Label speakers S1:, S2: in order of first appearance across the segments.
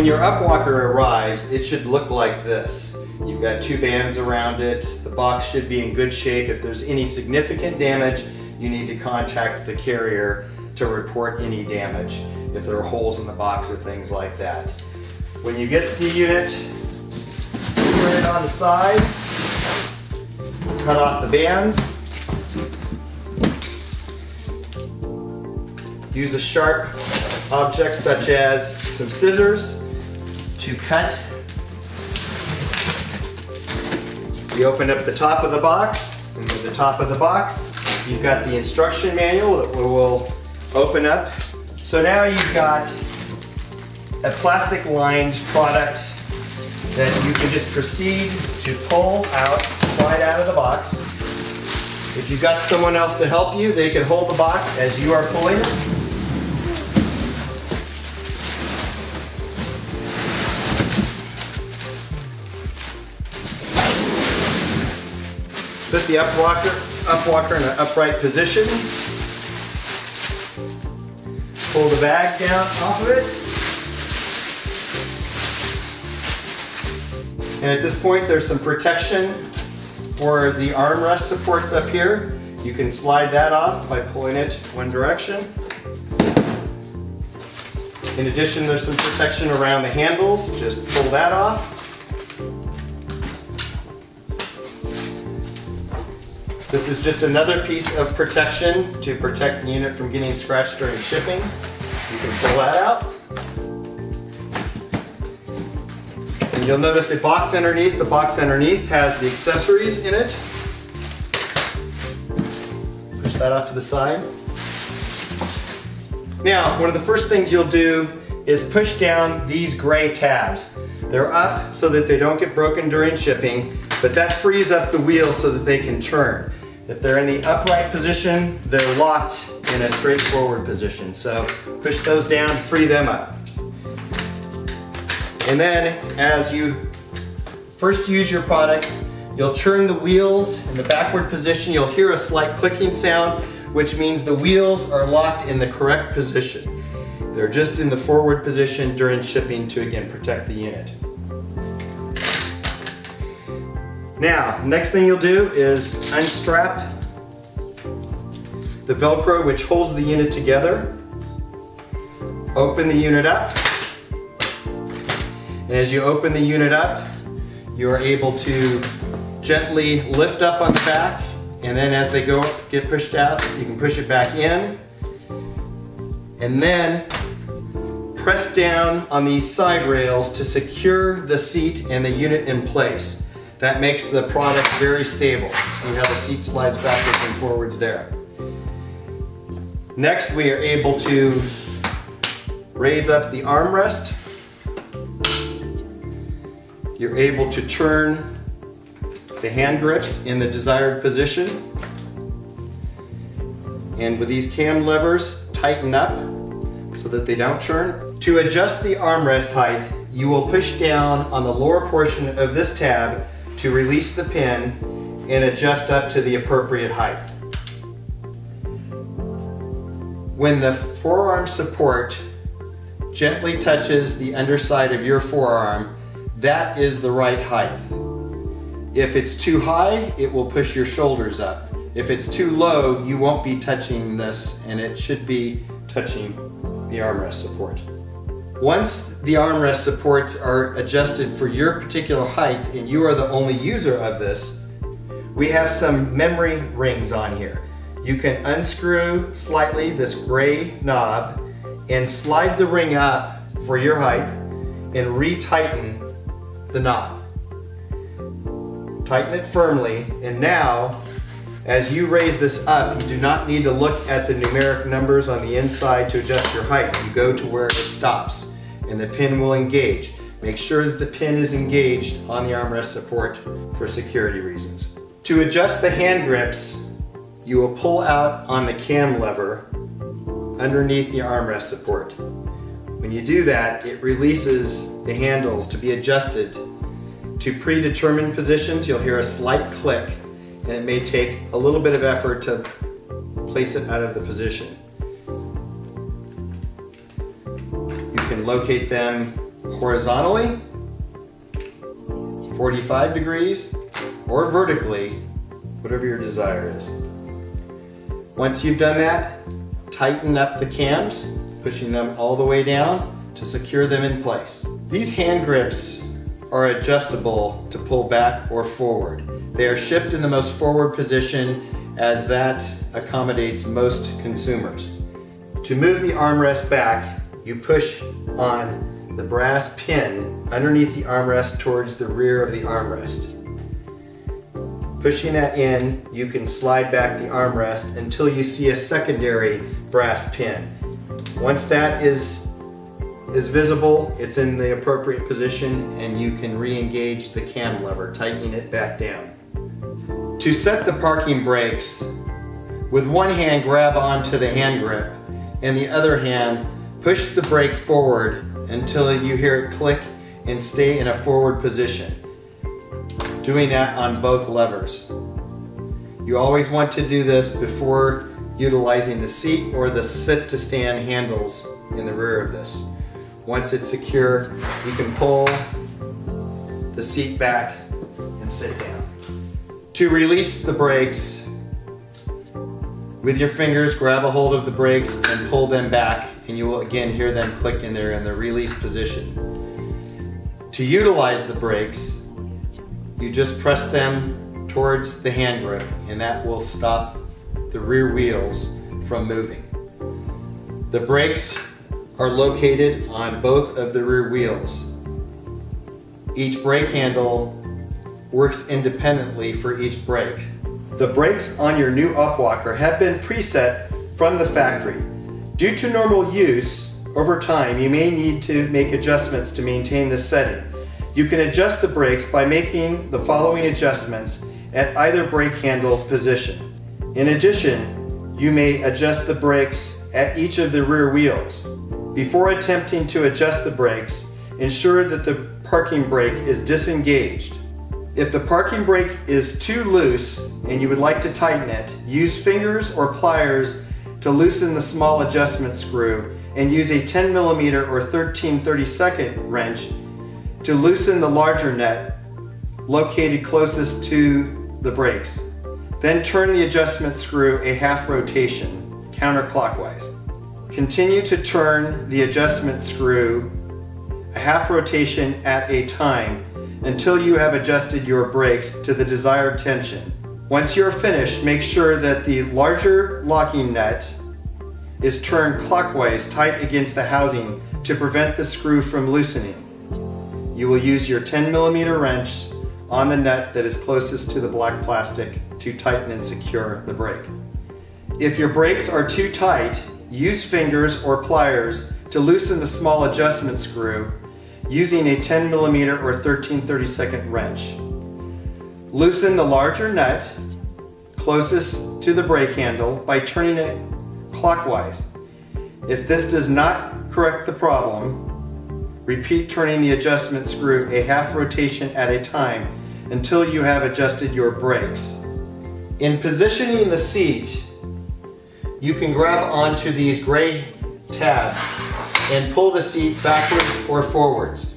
S1: When your UPWalker arrives, it should look like this. You've got two bands around it. The box should be in good shape. If there's any significant damage, you need to contact the carrier to report any damage, if there are holes in the box or things like that. When you get the unit, turn it on the side, cut off the bands. Use a sharp object such as some scissors to cut. You open up the top of the box, and with the top of the box, you've got the instruction manual that will open up. So now you've got a plastic lined product that you can just proceed to pull out, slide out of the box. If you've got someone else to help you, they can hold the box as you are pulling it. Put the UPWalker in an upright position. Pull the bag down off of it. And at this point, there's some protection for the armrest supports up here. You can slide that off by pulling it one direction. In addition, there's some protection around the handles. Just pull that off. This is just another piece of protection to protect the unit from getting scratched during shipping. You can pull that out. And you'll notice a box underneath. The box underneath has the accessories in it. Push that off to the side. Now, one of the first things you'll do is push down these gray tabs. They're up so that they don't get broken during shipping, but that frees up the wheels so that they can turn. If they're in the upright position, they're locked in a straightforward position. So push those down to free them up. And then as you first use your product, you'll turn the wheels in the backward position. You'll hear a slight clicking sound, which means the wheels are locked in the correct position. They're just in the forward position during shipping to again protect the unit. Now, next thing you'll do is unstrap the Velcro which holds the unit together. Open the unit up. And as you open the unit up, you are able to gently lift up on the back, and then as they get pushed out, you can push it back in. And then press down on these side rails to secure the seat and the unit in place. That makes the product very stable. See how the seat slides backwards and forwards there. Next, we are able to raise up the armrest. You're able to turn the hand grips in the desired position. And with these cam levers, tighten up so that they don't turn. To adjust the armrest height, you will push down on the lower portion of this tab to release the pin and adjust up to the appropriate height. When the forearm support gently touches the underside of your forearm, that is the right height. If it's too high, it will push your shoulders up. If it's too low, you won't be touching this, and it should be touching the armrest support. Once the armrest supports are adjusted for your particular height and you are the only user of this, we have some memory rings on here. You can unscrew slightly this gray knob and slide the ring up for your height and re-tighten the knob. Tighten it firmly, and now as you raise this up, you do not need to look at the numeric numbers on the inside to adjust your height. You go to where it stops and the pin will engage. Make sure that the pin is engaged on the armrest support for security reasons. To adjust the hand grips, you will pull out on the cam lever underneath the armrest support. When you do that, it releases the handles to be adjusted to predetermined positions. You'll hear a slight click, and it may take a little bit of effort to place it out of the position. You can locate them horizontally, 45 degrees, or vertically, whatever your desire is. Once you've done that, tighten up the cams, pushing them all the way down to secure them in place. These hand grips are adjustable to pull back or forward. They are shipped in the most forward position as that accommodates most consumers. To move the armrest back, you push on the brass pin underneath the armrest towards the rear of the armrest. Pushing that in, you can slide back the armrest until you see a secondary brass pin. Once that is visible, it's in the appropriate position, and you can re-engage the cam lever, tightening it back down. To set the parking brakes, with one hand grab onto the hand grip, and the other hand push the brake forward until you hear it click and stay in a forward position. Doing that on both levers. You always want to do this before utilizing the seat or the sit to stand handles in the rear of this. Once it's secure, you can pull the seat back and sit down. To release the brakes, with your fingers grab a hold of the brakes and pull them back, and you will again hear them click in there in the release position. To utilize the brakes, you just press them towards the hand grip, and that will stop the rear wheels from moving. The brakes are located on both of the rear wheels. Each brake handle works independently for each brake. The brakes on your new UPWalker have been preset from the factory. Due to normal use, over time you may need to make adjustments to maintain this setting. You can adjust the brakes by making the following adjustments at either brake handle position. In addition, you may adjust the brakes at each of the rear wheels. Before attempting to adjust the brakes, ensure that the parking brake is disengaged. If the parking brake is too loose and you would like to tighten it, use fingers or pliers to loosen the small adjustment screw, and use a 10mm or 13/32 wrench to loosen the larger nut located closest to the brakes. Then turn the adjustment screw a half rotation, counterclockwise. Continue to turn the adjustment screw a half rotation at a time until you have adjusted your brakes to the desired tension. Once you're finished, make sure that the larger locking nut is turned clockwise tight against the housing to prevent the screw from loosening. You will use your 10mm wrench on the nut that is closest to the black plastic to tighten and secure the brake. If your brakes are too tight, use fingers or pliers to loosen the small adjustment screw using a 10mm or 13/32 wrench. Loosen the larger nut closest to the brake handle by turning it clockwise. If this does not correct the problem, repeat turning the adjustment screw a half rotation at a time until you have adjusted your brakes. In positioning the seat, you can grab onto these gray tabs and pull the seat backwards or forwards.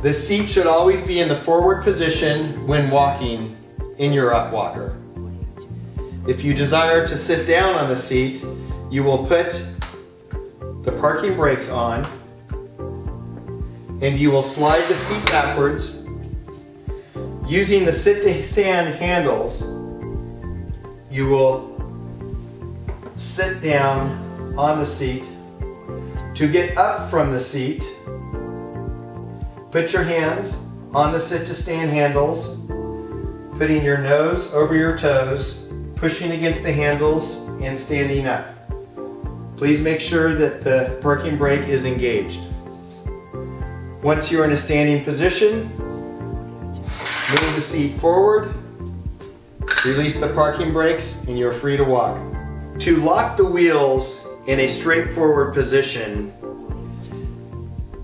S1: The seat should always be in the forward position when walking in your UPWalker. If you desire to sit down on the seat, you will put the parking brakes on, and you will slide the seat backwards. Using the sit-to-stand handles, you will sit down on the seat. To get up from the seat, put your hands on the sit-to-stand handles, putting your nose over your toes, pushing against the handles, and standing up. Please make sure that the parking brake is engaged. Once you're in a standing position, move the seat forward, release the parking brakes, and you're free to walk. To lock the wheels in a straightforward position,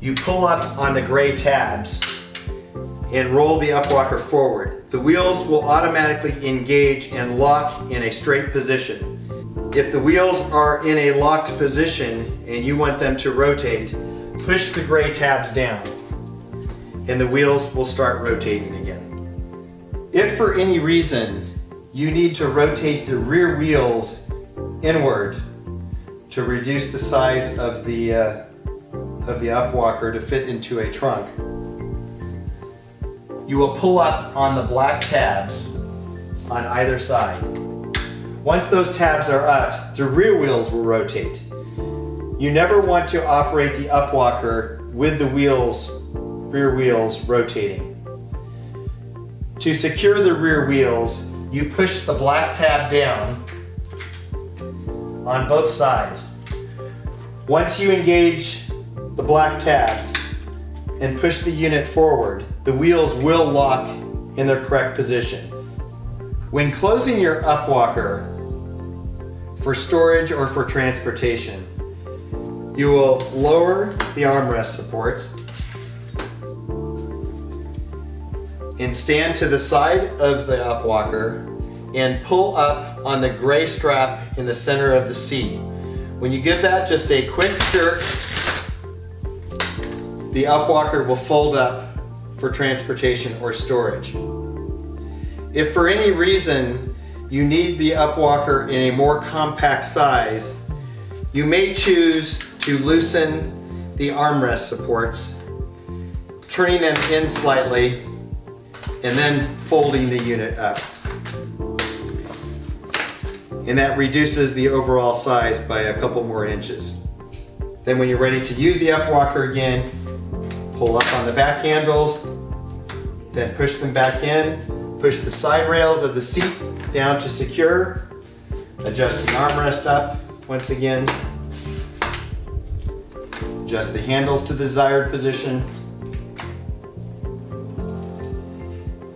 S1: you pull up on the gray tabs and roll the UPWalker forward. The wheels will automatically engage and lock in a straight position. If the wheels are in a locked position and you want them to rotate, push the gray tabs down and the wheels will start rotating again. If for any reason you need to rotate the rear wheels inward to reduce the size of the UPWalker to fit into a trunk, you will pull up on the black tabs on either side. Once those tabs are up, the rear wheels will rotate. You never want to operate the UPWalker with the rear wheels rotating. To secure the rear wheels, you push the black tab down on both sides. Once you engage the black tabs and push the unit forward, the wheels will lock in their correct position. When closing your UPWalker for storage or for transportation, you will lower the armrest supports and stand to the side of the UPWalker and pull up on the gray strap in the center of the seat. When you give that just a quick jerk, the UPWalker will fold up for transportation or storage. If for any reason you need the UPWalker in a more compact size, you may choose to loosen the armrest supports, turning them in slightly and then folding the unit up. And that reduces the overall size by a couple more inches. Then when you're ready to use the UPWalker again, pull up on the back handles, then push them back in, push the side rails of the seat down to secure, adjust the armrest up once again, adjust the handles to the desired position.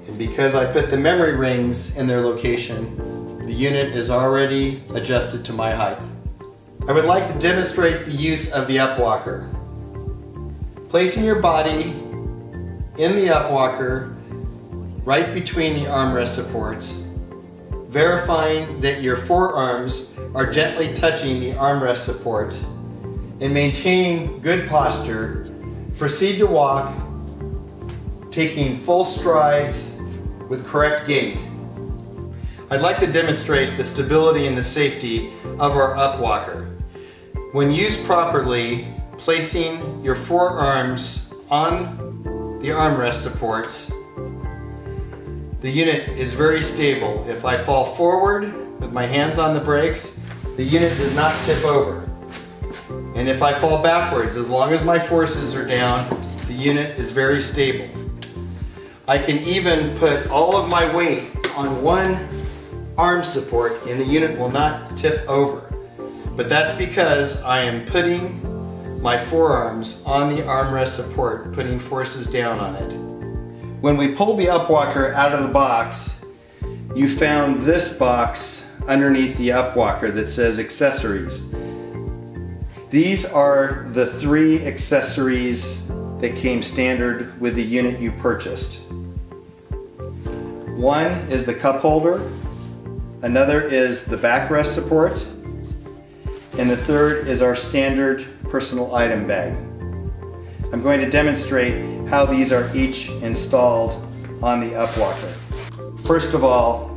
S1: And because I put the memory rings in their location, the unit is already adjusted to my height. I would like to demonstrate the use of the UPWalker. Placing your body in the UPWalker right between the armrest supports, verifying that your forearms are gently touching the armrest support, and maintaining good posture, proceed to walk, taking full strides with correct gait. I'd like to demonstrate the stability and the safety of our UPWalker. When used properly, placing your forearms on the armrest supports, the unit is very stable. If I fall forward with my hands on the brakes, the unit does not tip over. And if I fall backwards, as long as my forces are down, the unit is very stable. I can even put all of my weight on one arm support and the unit will not tip over. But that's because I am putting my forearms on the armrest support, putting forces down on it. When we pull the UPWalker out of the box, you found this box underneath the UPWalker that says accessories. These are the 3 accessories that came standard with the unit you purchased. One is the cup holder, another is the backrest support, and the third is our standard personal item bag. I'm going to demonstrate how these are each installed on the UPWalker. First of all,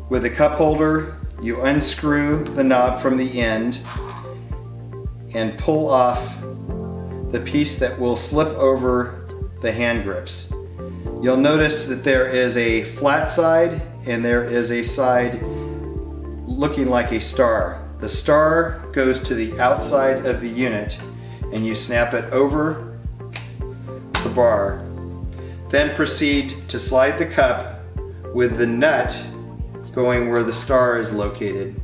S1: with the cup holder, you unscrew the knob from the end and pull off the piece that will slip over the hand grips. You'll notice that there is a flat side and there is a side looking like a star. The star goes to the outside of the unit and you snap it over the bar. Then proceed to slide the cup with the nut going where the star is located.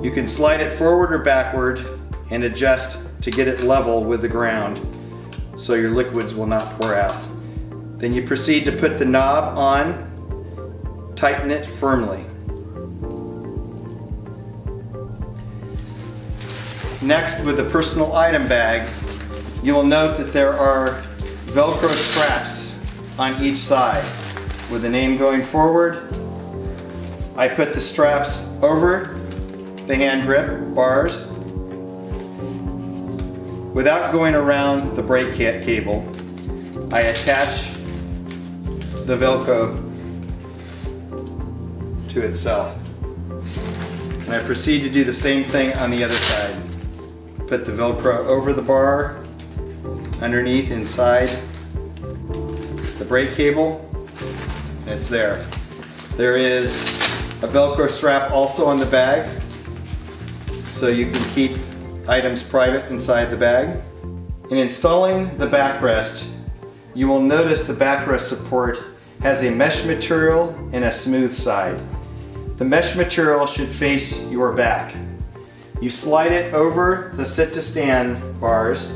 S1: You can slide it forward or backward and adjust to get it level with the ground so your liquids will not pour out. Then you proceed to put the knob on, tighten it firmly. Next, with the personal item bag, you will note that there are Velcro straps on each side. With the name going forward, I put the straps over the hand grip bars Without going around the brake cable, I attach the Velcro to itself. And I proceed to do the same thing on the other side. Put the Velcro over the bar, underneath, inside the brake cable, and it's there. There is a Velcro strap also on the bag, so you can keep items private inside the bag. In installing the backrest, you will notice the backrest support has a mesh material and a smooth side. The mesh material should face your back. You slide it over the sit-to-stand bars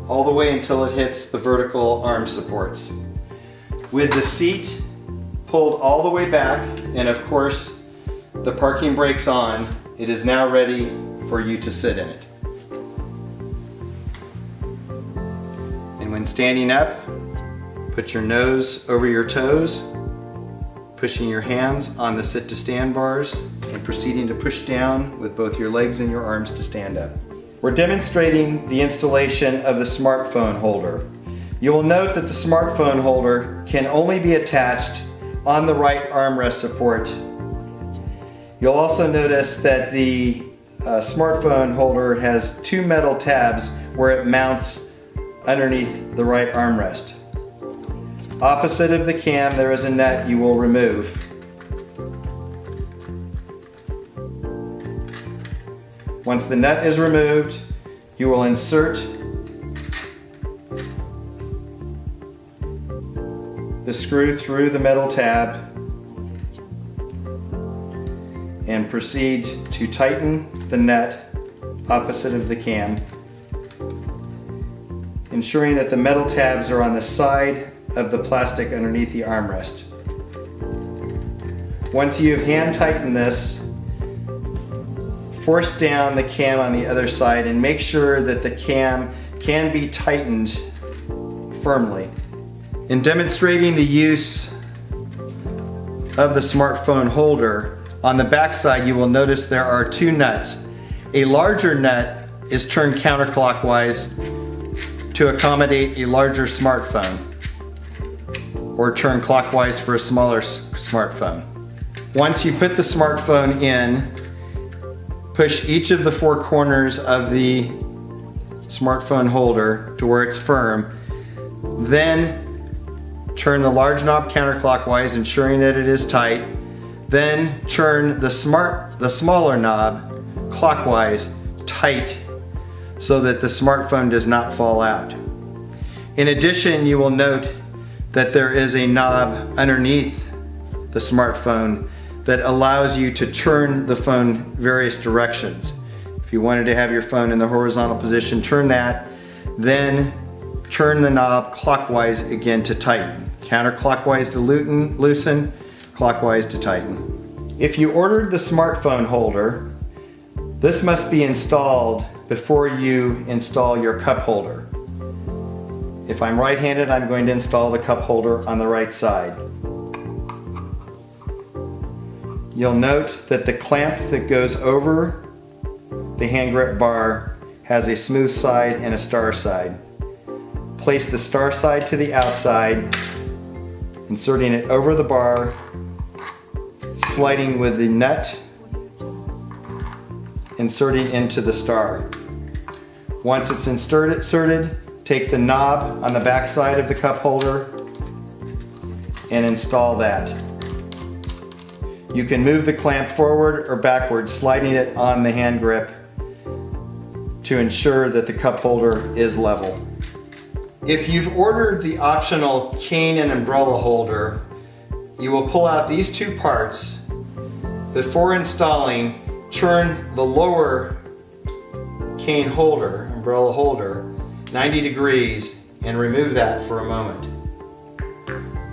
S1: all the way until it hits the vertical arm supports. With the seat pulled all the way back, and of course the parking brakes on, it is now ready for you to sit in it. And when standing up, put your nose over your toes, pushing your hands on the sit-to-stand bars and proceeding to push down with both your legs and your arms to stand up. We're demonstrating the installation of the smartphone holder. You will note that the smartphone holder can only be attached on the right armrest support. You'll also notice that the smartphone holder has two metal tabs where it mounts underneath the right armrest. Opposite of the cam, there is a nut you will remove. Once the nut is removed, you will insert the screw through the metal tab and proceed to tighten the nut opposite of the cam, ensuring that the metal tabs are on the side of the plastic underneath the armrest. Once you've hand tightened this, force down the cam on the other side and make sure that the cam can be tightened firmly. In demonstrating the use of the smartphone holder, on the back side you will notice there are two nuts. A larger nut is turned counterclockwise to accommodate a larger smartphone, or turn clockwise for a smaller smartphone. Once you put the smartphone in, push each of the four corners of the smartphone holder to where it's firm. Then turn the large knob counterclockwise, ensuring that it is tight. Then turn the smaller knob clockwise, tight, so that the smartphone does not fall out. In addition, you will note that there is a knob underneath the smartphone that allows you to turn the phone various directions. If you wanted to have your phone in the horizontal position, turn that, then turn the knob clockwise again to tighten. Counterclockwise to loosen, clockwise to tighten. If you ordered the smartphone holder, this must be installed before you install your cup holder. If I'm right-handed, I'm going to install the cup holder on the right side. You'll note that the clamp that goes over the hand grip bar has a smooth side and a star side. Place the star side to the outside, inserting it over the bar, sliding with the nut, inserting into the star. Once it's inserted, take the knob on the back side of the cup holder and install that. You can move the clamp forward or backward, sliding it on the hand grip to ensure that the cup holder is level. If you've ordered the optional cane and umbrella holder, you will pull out these two parts. Before installing, turn the lower cane holder, umbrella holder, 90 degrees and remove that for a moment.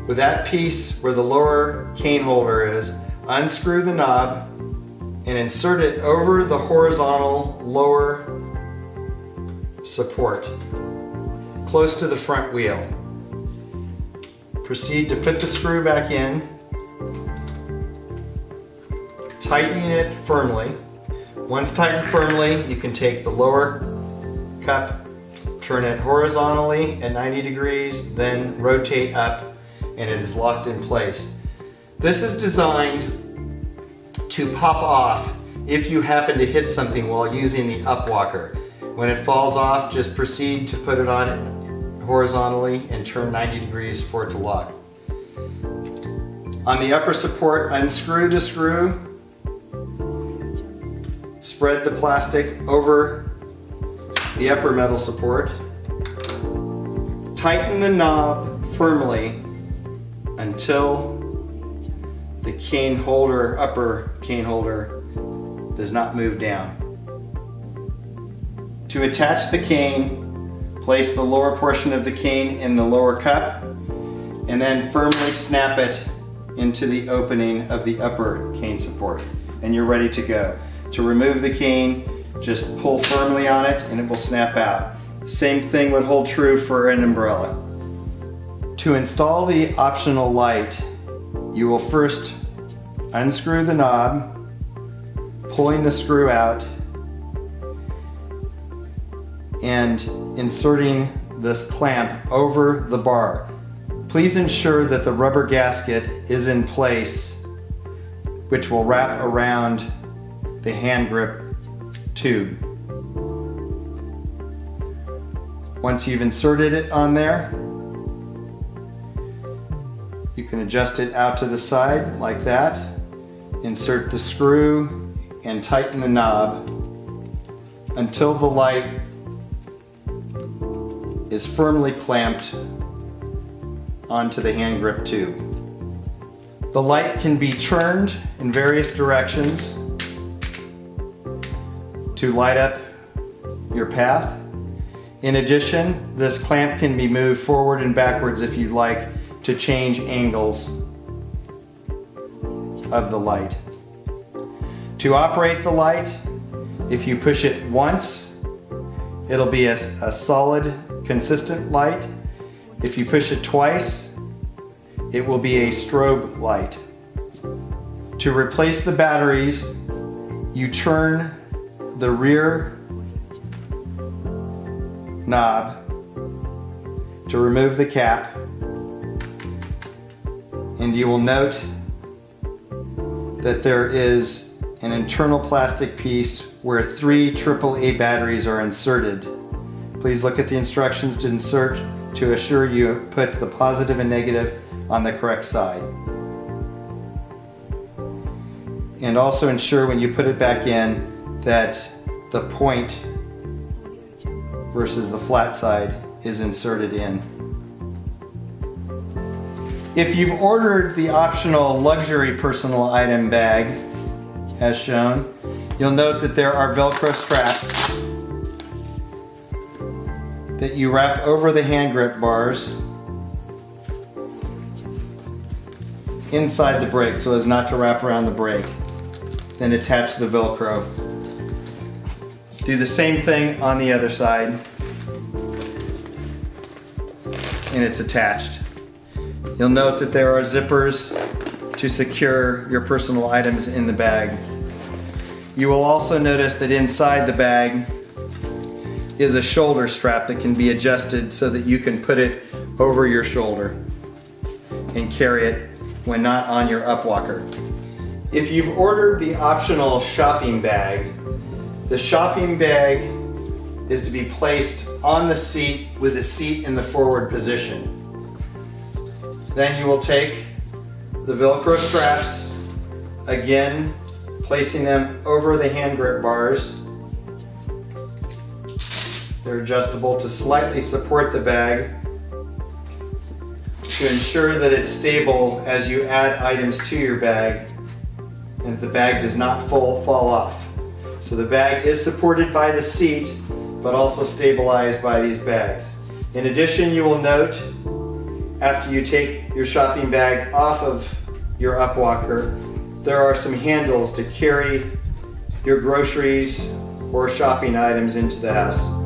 S1: With that piece where the lower cane holder is, unscrew the knob and insert it over the horizontal lower support, close to the front wheel. Proceed to put the screw back in, tightening it firmly. Once tightened firmly, you can take the lower cup, turn it horizontally at 90 degrees, then rotate up, and it is locked in place. This is designed to pop off if you happen to hit something while using the UPWalker. When it falls off, just proceed to put it on horizontally and turn 90 degrees for it to lock. On the upper support, unscrew the screw, spread the plastic over the upper metal support, tighten the knob firmly until the cane holder, upper cane holder, does not move down. To attach the cane, place the lower portion of the cane in the lower cup and then firmly snap it into the opening of the upper cane support, and you're ready to go. To remove the cane, just pull firmly on it and it will snap out. Same thing would hold true for an umbrella. To install the optional light, you will first unscrew the knob, pulling the screw out and inserting this clamp over the bar. Please ensure that the rubber gasket is in place, which will wrap around the hand grip tube. Once you've inserted it on there, you can adjust it out to the side like that, insert the screw, and tighten the knob until the light is firmly clamped onto the hand grip tube. The light can be turned in various directions to light up your path. In addition, this clamp can be moved forward and backwards if you'd like to change angles of the light. To operate the light, if you push it once, it'll be a solid, consistent light. If you push it twice, it will be a strobe light. To replace the batteries, you turn the rear knob to remove the cap, and you will note that there is an internal plastic piece where 3 AAA batteries are inserted. Please look at the instructions to insert to assure you put the positive and negative on the correct side. And also ensure when you put it back in that the point versus the flat side is inserted in. If you've ordered the optional luxury personal item bag, as shown, you'll note that there are Velcro straps that you wrap over the hand grip bars inside the brake so as not to wrap around the brake. Then attach the Velcro. Do the same thing on the other side, and it's attached. You'll note that there are zippers to secure your personal items in the bag. You will also notice that inside the bag is a shoulder strap that can be adjusted so that you can put it over your shoulder and carry it when not on your UPWalker. If you've ordered the optional shopping bag, the shopping bag is to be placed on the seat with the seat in the forward position. Then you will take the Velcro straps, again placing them over the hand grip bars. They're adjustable to slightly support the bag to ensure that it's stable as you add items to your bag and the bag does not fall off. So the bag is supported by the seat but also stabilized by these bags. In addition, you will note after you take your shopping bag off of your UPWalker, there are some handles to carry your groceries or shopping items into the house.